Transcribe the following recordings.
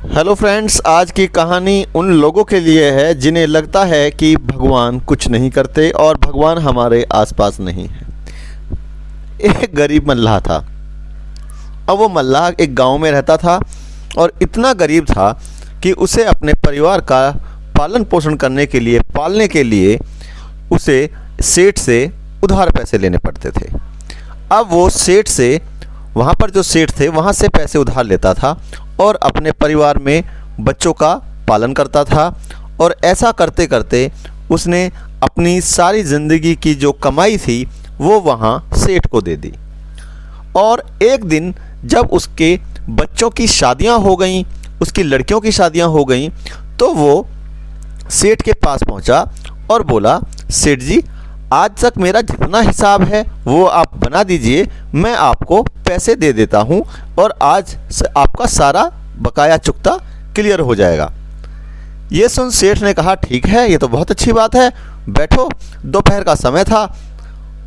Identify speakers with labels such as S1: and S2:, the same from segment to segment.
S1: Hello friends, आज की कहानी उन लोगों के लिए है जिन्हें लगता है कि भगवान कुछ नहीं करते और भगवान हमारे आसपास नहीं है। एक गरीब मल्लाह था। अब वो मल्लाह एक गांव में रहता था और इतना गरीब था कि उसे अपने परिवार का पालन पोषण करने के लिए, पालने के लिए उसे सेठ से उधार पैसे लेने पड़ते थे। अब वो सेठ से, वहाँ पर जो सेठ थे वहाँ से पैसे उधार लेता था और अपने परिवार में बच्चों का पालन करता था। और ऐसा करते करते उसने अपनी सारी ज़िंदगी की जो कमाई थी वो वहाँ सेठ को दे दी। और एक दिन जब उसके बच्चों की शादियाँ हो गईं, उसकी लड़कियों की शादियाँ हो गईं, तो वो सेठ के पास पहुँचा और बोला, सेठ जी, आज तक मेरा जितना हिसाब है वो आप बना दीजिए, मैं आपको पैसे दे देता हूँ और आज आपका सारा बकाया चुकता क्लियर हो जाएगा। ये सुन सेठ ने कहा, ठीक है, ये तो बहुत अच्छी बात है, बैठो। दोपहर का समय था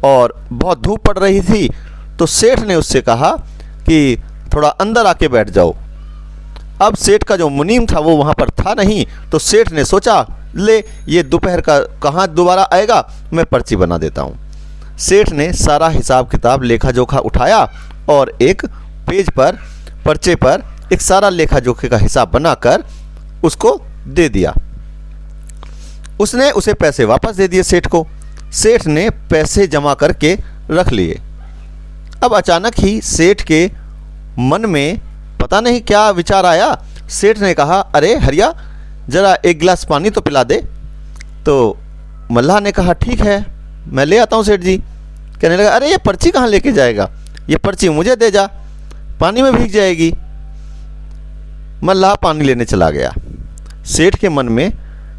S1: और बहुत धूप पड़ रही थी, तो सेठ ने उससे कहा कि थोड़ा अंदर आके बैठ जाओ। अब सेठ का जो मुनीम था वो वहाँ पर था नहीं, तो सेठ ने सोचा, ले ये दोपहर का कहाँ दोबारा आएगा, मैं पर्ची बना देता हूँ। सेठ ने सारा हिसाब किताब लेखा जोखा उठाया और एक पेज पर, पर्चे पर एक सारा लेखा जोखे का हिसाब बनाकर उसको दे दिया। उसने उसे पैसे वापस दे दिए सेठ को। सेठ ने पैसे जमा करके रख लिए। अब अचानक ही सेठ के मन में पता नहीं क्या विचार आया। सेठ ने कहा, अरे हरिया, ज़रा एक गिलास पानी तो पिला दे। तो मल्लाह ने कहा, ठीक है, मैं ले आता हूँ सेठ जी। कहने लगा, अरे ये पर्ची कहाँ लेके जाएगा, ये पर्ची मुझे दे जा, पानी में भीग जाएगी। मल्लाह पानी लेने चला गया। सेठ के मन में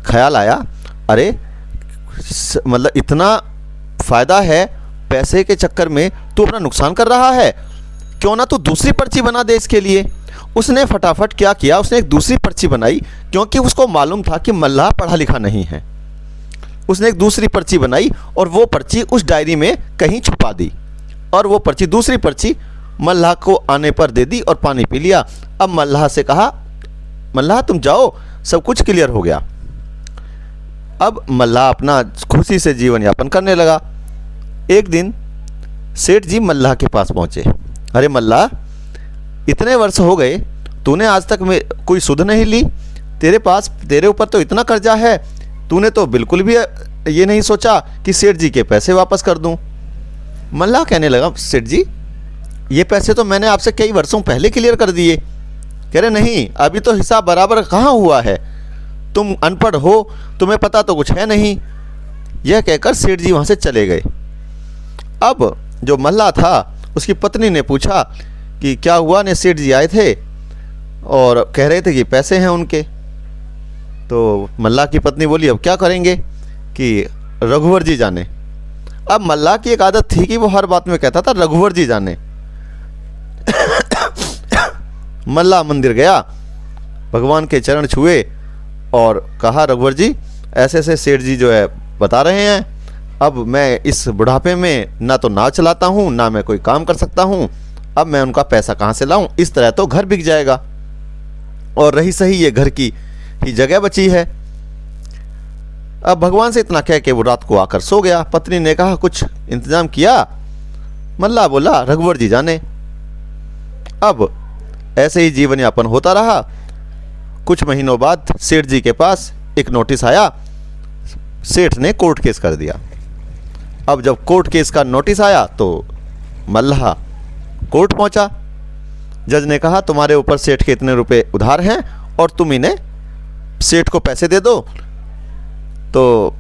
S1: ख्याल आया, अरे मतलब इतना फ़ायदा है, पैसे के चक्कर में तू अपना नुकसान कर रहा है, क्यों ना तू दूसरी पर्ची बना दे इसके लिए। उसने फटाफट क्या किया, उसने एक दूसरी पर्ची बनाई, क्योंकि उसको मालूम था कि मल्लाह पढ़ा लिखा नहीं है। उसने एक दूसरी पर्ची बनाई और वो पर्ची उस डायरी में कहीं छुपा दी और वो पर्ची, दूसरी पर्ची मल्लाह को आने पर दे दी और पानी पी लिया। अब मल्लाह से कहा, मल्लाह तुम जाओ, सब कुछ क्लियर हो गया। अब मल्लाह अपना खुशी से जीवन यापन करने लगा। एक दिन सेठ जी मल्लाह के पास पहुँचे। अरे मल्लाह, इतने वर्ष हो गए, तूने आज तक में कोई सुध नहीं ली, तेरे ऊपर तो इतना कर्जा है, तूने तो बिल्कुल भी ये नहीं सोचा कि सेठ जी के पैसे वापस कर दूं। मल्लाह कहने लगा, सेठ जी, ये पैसे तो मैंने आपसे कई वर्षों पहले क्लियर कर दिए। कह रहे, नहीं, अभी तो हिसाब बराबर कहाँ हुआ है, तुम अनपढ़ हो, तुम्हें पता तो कुछ है नहीं। यह कहकर सेठ जी वहाँ से चले गए। अब जो मल्लाह था उसकी पत्नी ने पूछा कि क्या हुआ, ने सेठ जी आए थे और कह रहे थे कि पैसे हैं उनके। तो मल्लाह की पत्नी बोली, अब क्या करेंगे कि रघुवर जी जाने। अब मल्लाह की एक आदत थी कि वो हर बात में कहता था रघुवर जी जाने। मल्लाह मंदिर गया, भगवान के चरण छुए और कहा, रघुवर जी, ऐसे ऐसे सेठ जी जो है बता रहे हैं, अब मैं इस बुढ़ापे में ना तो नाव चलाता हूँ, ना मैं कोई काम कर सकता हूँ, अब मैं उनका पैसा कहाँ से लाऊं, इस तरह तो घर बिक जाएगा और रही सही ये घर की ही जगह बची है। अब भगवान से इतना कह के वो रात को आकर सो गया। पत्नी ने कहा, कुछ इंतजाम किया? मल्लाह बोला, रघुवर जी जाने। अब ऐसे ही जीवन यापन होता रहा। कुछ महीनों बाद सेठ जी के पास एक नोटिस आया। सेठ ने कोर्ट केस कर दिया। अब जब कोर्ट केस का नोटिस आया तो मल्लाह कोर्ट पहुंचा। जज ने कहा, तुम्हारे ऊपर सेठ के इतने रुपए उधार हैं और तुम इन्हें सेठ को पैसे दे दो। तो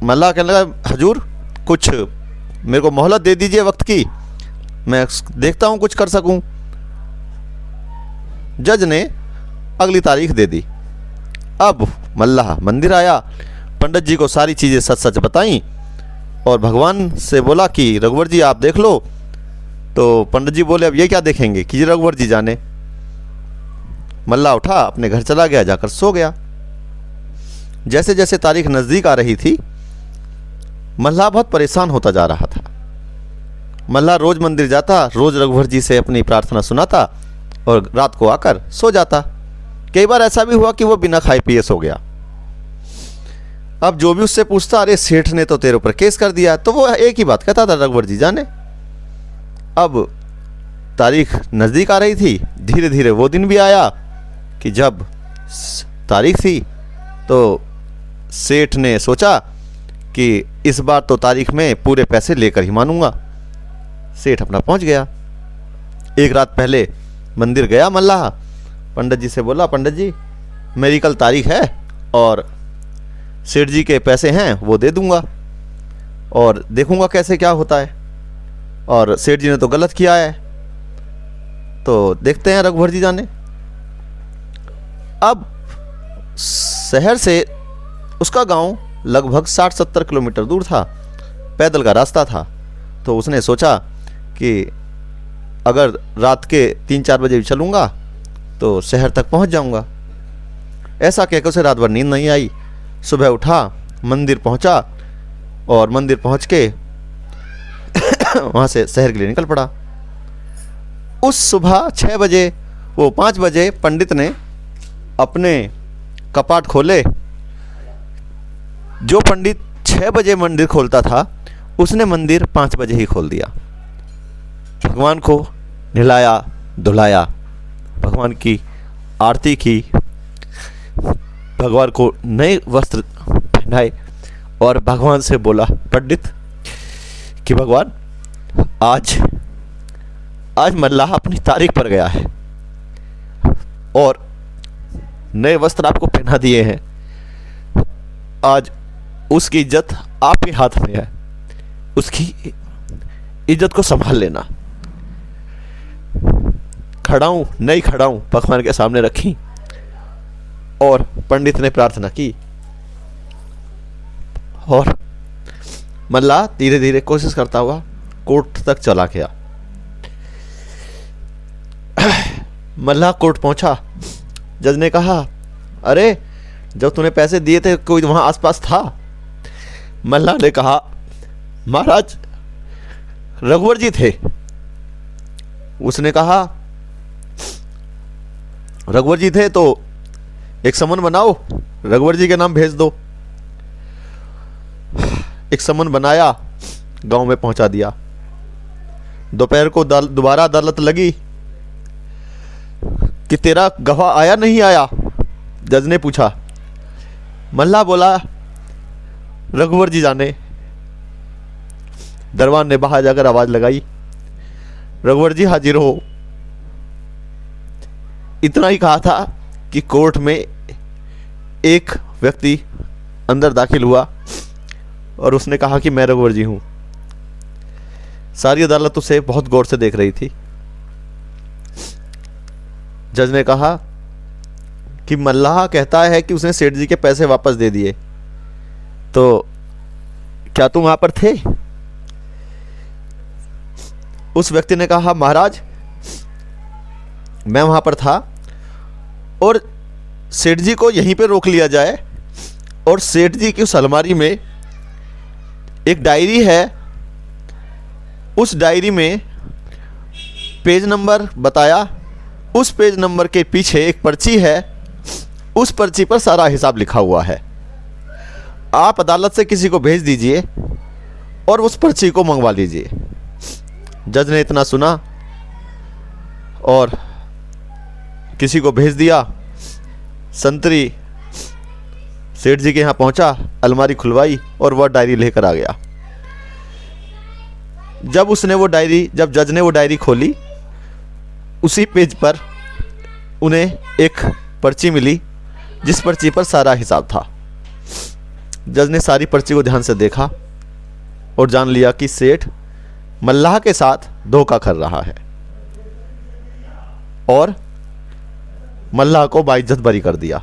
S1: मल्लाह कहने लगा, हजूर, कुछ मेरे को मोहलत दे दीजिए वक्त की, मैं देखता हूं कुछ कर सकूं। जज ने अगली तारीख दे दी। अब मल्लाह मंदिर आया, पंडित जी को सारी चीज़ें सच सच बताईं और भगवान से बोला कि रघुवर जी आप देख लो। तो पंडित जी बोले, अब ये क्या देखेंगे कि रघुवर जी जाने। मल्लाह उठा, अपने घर चला गया, जाकर सो गया। जैसे जैसे तारीख नज़दीक आ रही थी, मल्लाह बहुत परेशान होता जा रहा था। मल्लाह रोज़ मंदिर जाता, रोज़ रघुवर जी से अपनी प्रार्थना सुनाता और रात को आकर सो जाता। कई बार ऐसा भी हुआ कि वो बिना खाए पिए सो गया। अब जो भी उससे पूछता, अरे सेठ ने तो तेरे ऊपर केस कर दिया, तो वो एक ही बात कहता था, रघुवर जी जाने। अब तारीख नज़दीक आ रही थी, धीरे धीरे वो दिन भी आया कि जब तारीख थी तो सेठ ने सोचा कि इस बार तो तारीख में पूरे पैसे लेकर ही मानूंगा। सेठ अपना पहुंच गया। एक रात पहले मंदिर गया मल्लाह, पंडित जी से बोला, पंडित जी मेरी कल तारीख है और सेठ जी के पैसे हैं वो दे दूंगा और देखूंगा कैसे क्या होता है, और सेठ जी ने तो गलत किया है, तो देखते हैं रघुवर जी जाने। अब शहर से उसका गांव लगभग 60-70 किलोमीटर दूर था, पैदल का रास्ता था। तो उसने सोचा कि अगर रात के 3-4 बजे भी चलूँगा तो शहर तक पहुंच जाऊंगा। ऐसा कहकर उसे रात भर नींद नहीं आई। सुबह उठा, मंदिर पहुंचा और मंदिर पहुंच के वहाँ से शहर के लिए निकल पड़ा। उस सुबह 6 बजे, वो 5 बजे पंडित ने अपने कपाट खोले। जो पंडित 6 बजे मंदिर खोलता था उसने मंदिर 5 बजे ही खोल दिया। भगवान को नहलाया धुलाया, भगवान की आरती की, भगवान को नए वस्त्र पहनाए और भगवान से बोला, पंडित कि भगवान आज मल्लाह अपनी तारीख पर गया है और नए वस्त्र आपको पहना दिए हैं। आज उसकी इज्जत आपके हाथ में है, उसकी इज्जत को संभाल लेना। खड़ाऊं नहीं खड़ाऊं भगवान के सामने रखी और पंडित ने प्रार्थना की और मल्लाह धीरे धीरे कोशिश करता हुआ कोर्ट तक चला गया। मल्लाह कोर्ट पहुंचा। जज ने कहा, अरे जब तूने पैसे दिए थे कोई वहां आसपास था? मल्लाह ने कहा, महाराज रघुवर जी थे। उसने कहा, रघुवर जी थे तो एक समन बनाओ, रघुवर जी के नाम भेज दो। एक समन बनाया, गांव में पहुंचा दिया। दोपहर को दोबारा अदालत लगी कि तेरा गवाह आया नहीं आया? जज ने पूछा। मल्लाह बोला, रघुवर जी जाने। दरबान ने बाहर जाकर आवाज लगाई, रघुवर जी हाजिर हो। इतना ही कहा था कि कोर्ट में एक व्यक्ति अंदर दाखिल हुआ और उसने कहा कि मैं रघुवर जी हूं। सारी अदालत उसे बहुत गौर से देख रही थी। जज ने कहा कि मल्लाह कहता है कि उसने सेठ जी के पैसे वापस दे दिए, तो क्या तुम वहां पर थे? उस व्यक्ति ने कहा, महाराज मैं वहां पर था और सेठ जी को यहीं पे रोक लिया जाए और सेठ जी की उस अलमारी में एक डायरी है, उस डायरी में पेज नंबर बताया, उस पेज नंबर के पीछे एक पर्ची है, उस पर्ची पर सारा हिसाब लिखा हुआ है। आप अदालत से किसी को भेज दीजिए और उस पर्ची को मंगवा लीजिए। जज ने इतना सुना और किसी को भेज दिया। संतरी सेठ जी के यहाँ पहुंचा, अलमारी खुलवाई और वह डायरी लेकर आ गया। जब जज ने वो डायरी खोली, उसी पेज पर उन्हें एक पर्ची मिली जिस पर्ची पर सारा हिसाब था। जज ने सारी पर्ची को ध्यान से देखा और जान लिया कि सेठ मल्लाह के साथ धोखा कर रहा है और मल्लाह को बाइज्जत बरी कर दिया।